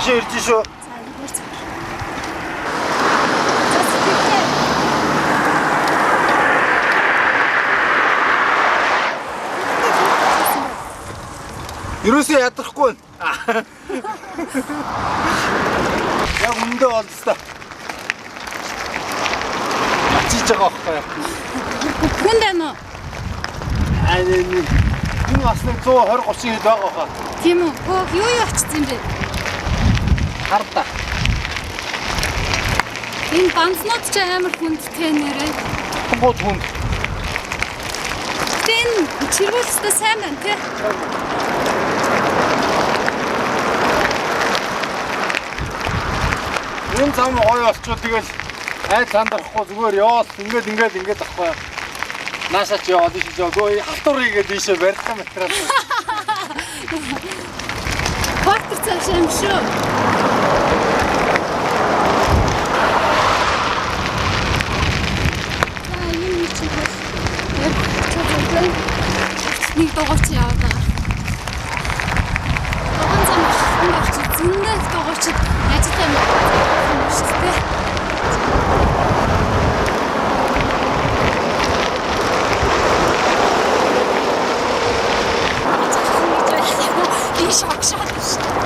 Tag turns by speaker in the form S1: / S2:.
S1: Цаашаа ирж шүү.
S2: За ирж.
S1: Юусе ядрахгүй. Яг өндөө олдсоо. Ачиж байгаа байхгүй.
S2: Хүн дээ нөө.
S1: Энэ бас нэг 120 30 хэд байгаа хаа.
S2: Тийм үү? Хөөх юу очсон юм бэ?
S1: Харда.
S2: Энэ банцнууд ч амар хүндтэй нэрээ.
S1: Гууд хүнд.
S2: Тэн чирүүлстэй сайн байна тий.
S1: Энэ зам гоё болчихвол тэгэл айл сандрахгүй зүгээр яваал ингээд ахгүй. Наашаа ч яваад ишиж яваа. Халтур хийгээд ийшээ барьсан материал.
S2: Хортор цааш юм шүү. Нэг догооч яваад байгаа. Догоон зам ингээд зөндөө догооч ажилтай юм шүү дээ. Die Schockschatten.